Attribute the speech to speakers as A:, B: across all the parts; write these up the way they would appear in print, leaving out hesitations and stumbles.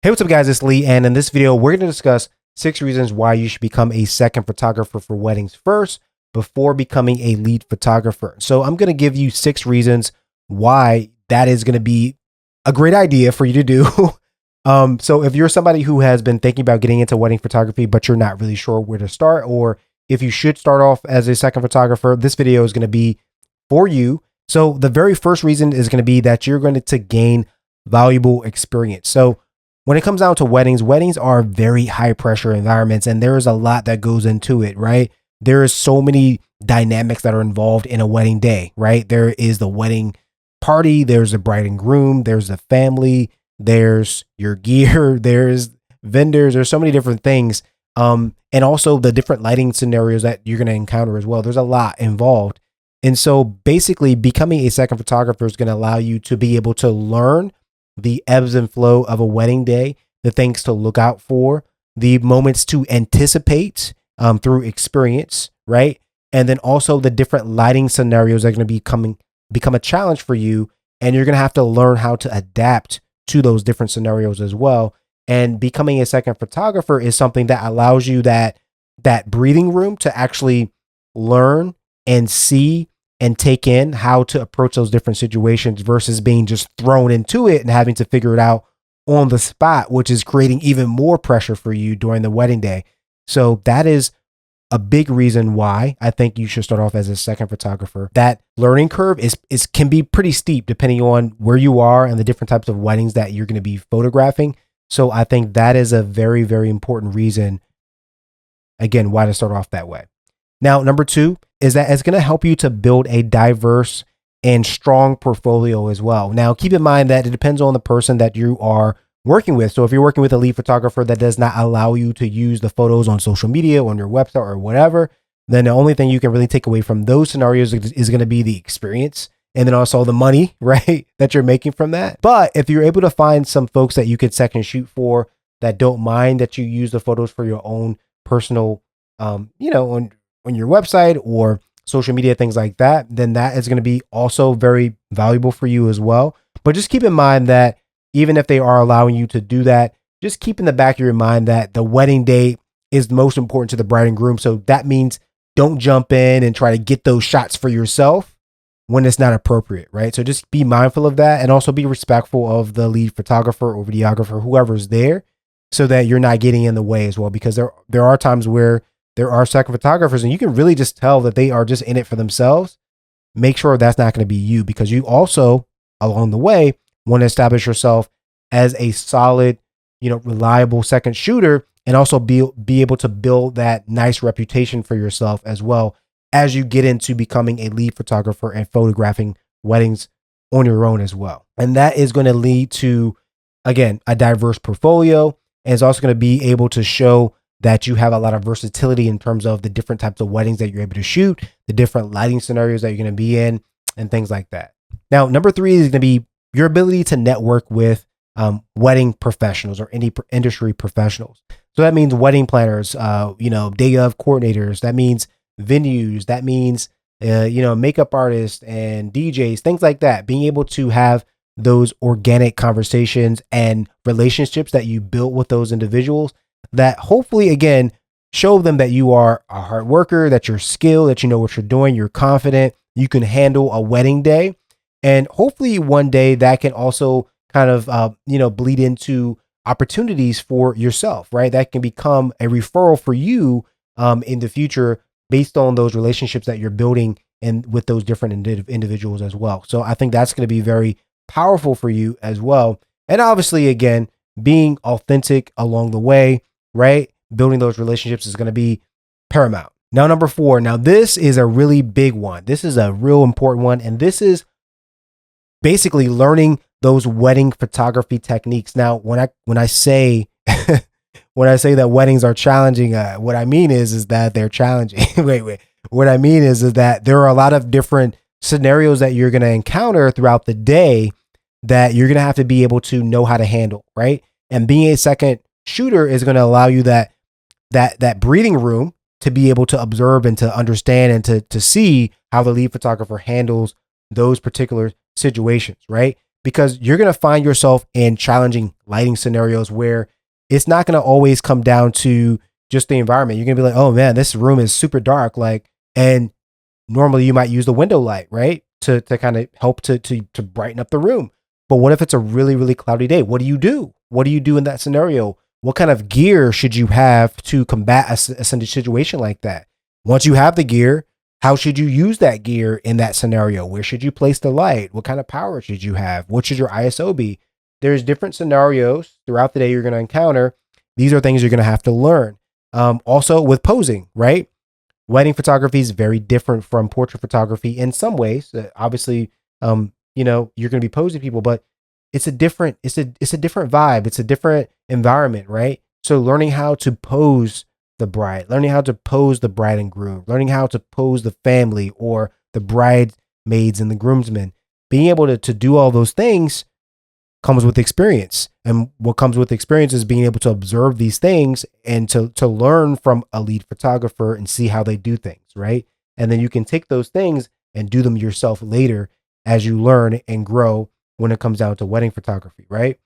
A: Hey, what's up guys, it's Lee, and in this video, we're going to discuss 6 reasons why you should become a second photographer for weddings first before becoming a lead photographer. So I'm going to give you 6 reasons why that is going to be a great idea for you to do. So if you're somebody who has been thinking about getting into wedding photography, but you're not really sure where to start, or if you should start off as a second photographer, this video is going to be for you. So the very first reason is going to be that you're going to gain valuable experience. So when it comes down to weddings, weddings are very high pressure environments, and there is a lot that goes into it, right? There is so many dynamics that are involved in a wedding day, right? There is the wedding party, there's the bride and groom, there's the family, there's your gear, there's vendors, there's so many different things. And also the different lighting scenarios that you're going to encounter as well. There's a lot involved. And so basically becoming a second photographer is going to allow you to be able to learn the ebbs and flow of a wedding day, the things to look out for, the moments to anticipate through experience, right? And then also the different lighting scenarios that are going to become a challenge for you. And you're going to have to learn how to adapt to those different scenarios as well. And becoming a second photographer is something that allows you that breathing room to actually learn and see and take in how to approach those different situations versus being just thrown into it and having to figure it out on the spot, which is creating even more pressure for you during the wedding day. So that is a big reason why I think you should start off as a second photographer. That learning curve can be pretty steep depending on where you are and the different types of weddings that you're going to be photographing. So I think that is a very, very important reason, again, why to start off that way. Now, number 2 is that it's going to help you to build a diverse and strong portfolio as well. Now, keep in mind that it depends on the person that you are working with. So if you're working with a lead photographer that does not allow you to use the photos on social media, on your website or whatever, then the only thing you can really take away from those scenarios is going to be the experience and then also the money, right, that you're making from that. But if you're able to find some folks that you could second shoot for that don't mind that you use the photos for your own personal, on your website or social media, things like that, then that is going to be also very valuable for you as well. But just keep in mind that even if they are allowing you to do that, just keep in the back of your mind that the wedding day is the most important to the bride and groom. So that means don't jump in and try to get those shots for yourself when it's not appropriate, right? So just be mindful of that and also be respectful of the lead photographer or videographer, whoever's there, so that you're not getting in the way as well. Because there are times where there are second photographers and you can really just tell that they are just in it for themselves. Make sure that's not going to be you, because you also, along the way, want to establish yourself as a solid, reliable second shooter, and also be able to build that nice reputation for yourself as well as you get into becoming a lead photographer and photographing weddings on your own as well. And that is going to lead to, again, a diverse portfolio, and it's also going to be able to show that you have a lot of versatility in terms of the different types of weddings that you're able to shoot, the different lighting scenarios that you're going to be in, and things like that. Now, number 3 is going to be your ability to network with wedding professionals or any industry professionals. So that means wedding planners, day of coordinators. That means venues. That means, makeup artists and DJs, things like that. Being able to have those organic conversations and relationships that you built with those individuals that hopefully, again, show them that you are a hard worker, that you're skilled, that you know what you're doing, you're confident, you can handle a wedding day. And hopefully one day that can also kind of, bleed into opportunities for yourself, right? That can become a referral for you in the future based on those relationships that you're building and with those different individuals as well. So I think that's going to be very powerful for you as well. And obviously, again, being authentic along the way, right? Building those relationships is going to be paramount. Now, number 4. Now, this is a really big one. This is a real important one. And this is basically learning those wedding photography techniques. Now, when I say that weddings are challenging, what I mean is that they're challenging. wait. What I mean is that there are a lot of different scenarios that you're going to encounter throughout the day that you're going to have to be able to know how to handle, right? And being a second shooter is going to allow you that breathing room to be able to observe and to understand and to see how the lead photographer handles those particular situations, right? because you're going to find yourself in challenging lighting scenarios where it's not going to always come down to just the environment. You're going to be like, oh man, this room is super dark. Like, and normally you might use the window light, right? To kind of help to brighten up the room. But what if it's a really, really cloudy day? What do you do? What do you do in that scenario? What kind of gear should you have to combat a situation like that? Once you have the gear, how should you use that gear in that scenario? Where should you place the light? What kind of power should you have? What should your ISO be? There's different scenarios throughout the day you're going to encounter. These are things you're going to have to learn. Also with posing, right? Wedding photography is very different from portrait photography in some ways. Obviously, you're going to be posing people, but it's a different vibe. It's a different environment, right? So learning how to pose the bride, learning how to pose the bride and groom, learning how to pose the family or the bridesmaids and the groomsmen, being able to do all those things comes with experience. And what comes with experience is being able to observe these things and to learn from a lead photographer and see how they do things, right? And then you can take those things and do them yourself later as you learn and grow when it comes down to wedding photography, right?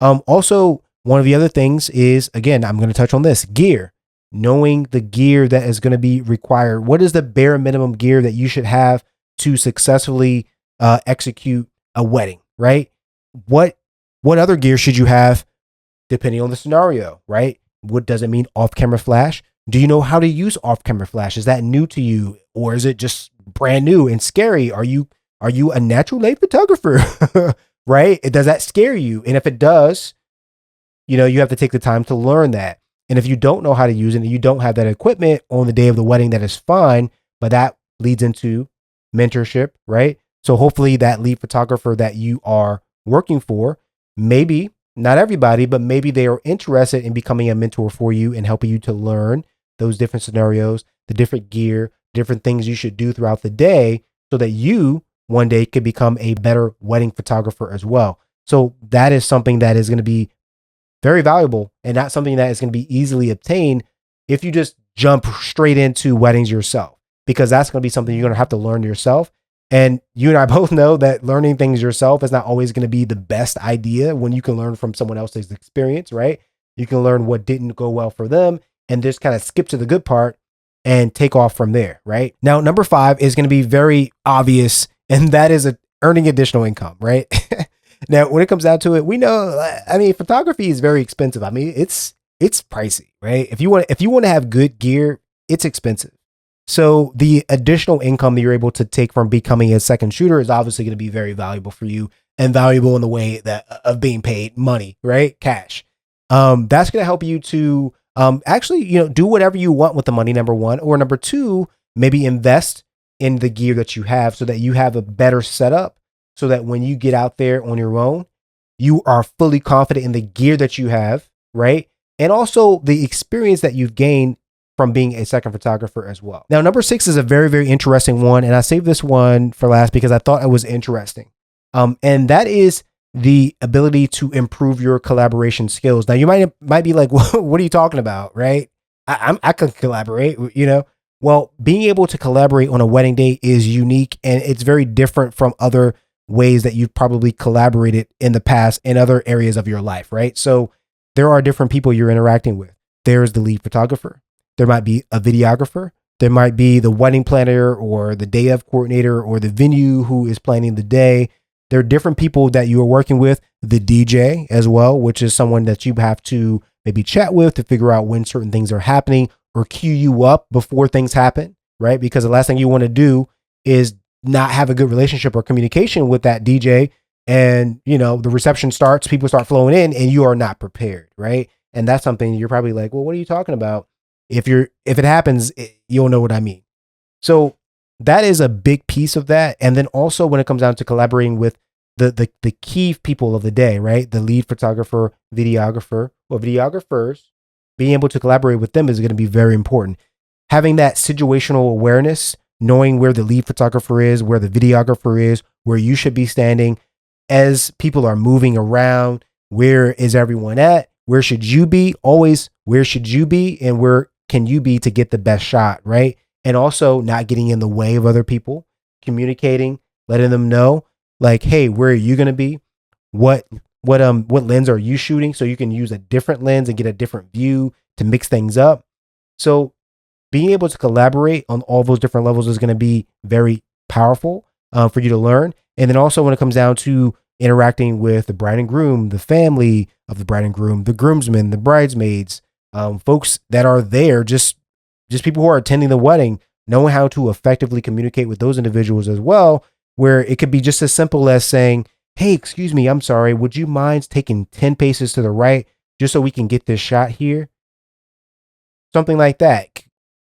A: Also, one of the other things is, again, I'm going to touch on this, gear. Knowing the gear that is going to be required. What is the bare minimum gear that you should have to successfully execute a wedding, right? What other gear should you have depending on the scenario, right? What does it mean? Off-camera flash? Do you know how to use off-camera flash? Is that new to you, or is it just brand new and scary? Are you a natural light photographer, right? Does that scare you? And if it does, you have to take the time to learn that. And if you don't know how to use it and you don't have that equipment on the day of the wedding, that is fine, but that leads into mentorship, right? So hopefully that lead photographer that you are working for, maybe not everybody, but maybe they are interested in becoming a mentor for you and helping you to learn those different scenarios, the different gear, different things you should do throughout the day so that you one day could become a better wedding photographer as well. So that is something that is going to be very valuable and not something that is going to be easily obtained if you just jump straight into weddings yourself, because that's going to be something you're going to have to learn yourself. And you and I both know that learning things yourself is not always going to be the best idea when you can learn from someone else's experience, right? You can learn what didn't go well for them and just kind of skip to the good part and take off from there, right? Now, number 5 is going to be very obvious, and that is earning additional income, right? Now, when it comes down to it, we know, photography is very expensive. It's pricey, right? If you want to have good gear, it's expensive. So the additional income that you're able to take from becoming a second shooter is obviously going to be very valuable for you, and valuable in the way that of being paid money, right? Cash. That's going to help you to actually, do whatever you want with the money, number one, or number two, maybe invest in the gear that you have so that you have a better setup, so that when you get out there on your own, you are fully confident in the gear that you have, right? And also the experience that you've gained from being a second photographer as well. Now, number 6 is a very, very interesting one, and I saved this one for last because I thought it was interesting. And that is the ability to improve your collaboration skills. Now, you might be like, well, what are you talking about, right? I can collaborate, Well, being able to collaborate on a wedding day is unique, and it's very different from other ways that you've probably collaborated in the past in other areas of your life, right? So there are different people you're interacting with. There's the lead photographer. There might be a videographer. There might be the wedding planner or the day of coordinator or the venue who is planning the day. There are different people that you are working with. The DJ as well, which is someone that you have to maybe chat with to figure out when certain things are happening or cue you up before things happen, right? Because the last thing you want to do is not have a good relationship or communication with that DJ. And, the reception starts, people start flowing in and you are not prepared, right? And that's something you're probably like, well, what are you talking about? If it happens, you'll know what I mean. So that is a big piece of that. And then also when it comes down to collaborating with the key people of the day, right? The lead photographer, videographer, or videographers, being able to collaborate with them is going to be very important. Having that situational awareness, knowing where the lead photographer is, where the videographer is, where you should be standing as people are moving around, where is everyone at? Where should you be? Always, where should you be? And where can you be to get the best shot, right? And also not getting in the way of other people, communicating, letting them know like, hey, where are you going to be? what lens are you shooting, so you can use a different lens and get a different view to mix things up. So being able to collaborate on all those different levels is going to be very powerful for you to learn. And then also when it comes down to interacting with the bride and groom, the family of the bride and groom, the groomsmen, the bridesmaids, folks that are there, just people who are attending the wedding, knowing how to effectively communicate with those individuals as well, where it could be just as simple as saying, hey, excuse me, I'm sorry, would you mind taking 10 paces to the right just so we can get this shot here? Something like that.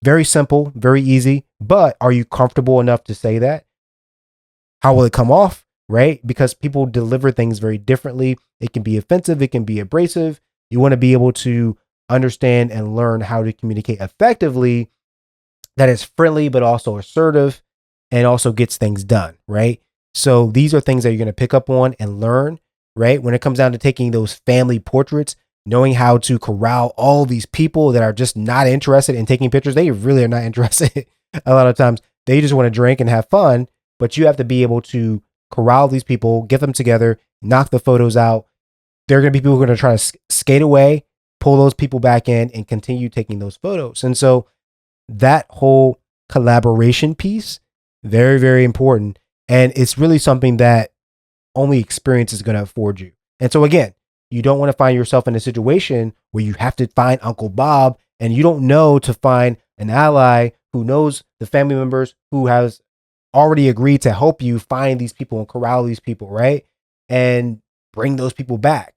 A: Very simple, very easy, but are you comfortable enough to say that? How will it come off, right? Because people deliver things very differently. It can be offensive, it can be abrasive. You want to be able to understand and learn how to communicate effectively that is friendly, but also assertive and also gets things done, right? So these are things that you're going to pick up on and learn, right? When it comes down to taking those family portraits, knowing how to corral all these people that are just not interested in taking pictures. They really are not interested. A lot of times they just want to drink and have fun, but you have to be able to corral these people, get them together, knock the photos out. There are going to be people who are going to try to skate away, pull those people back in and continue taking those photos. And so that whole collaboration piece, very, very important. And it's really something that only experience is going to afford you. And so again, you don't want to find yourself in a situation where you have to find Uncle Bob and you don't know to find an ally who knows the family members who has already agreed to help you find these people and corral these people, right? And bring those people back.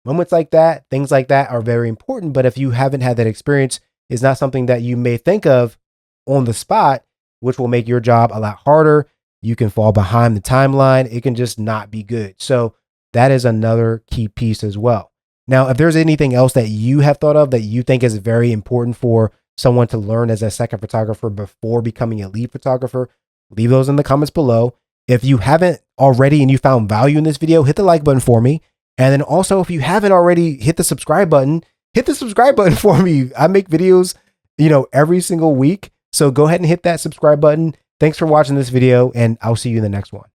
A: Moments like that, things like that are very important. But if you haven't had that experience, it's not something that you may think of on the spot, which will make your job a lot harder. You can fall behind the timeline. It can just not be good. So that is another key piece as well. Now, if there's anything else that you have thought of that you think is very important for someone to learn as a second photographer before becoming a lead photographer, leave those in the comments below. If you haven't already and you found value in this video, hit the like button for me. And then also, if you haven't already, hit the subscribe button for me. I make videos, every single week. So go ahead and hit that subscribe button. Thanks for watching this video, and I'll see you in the next one.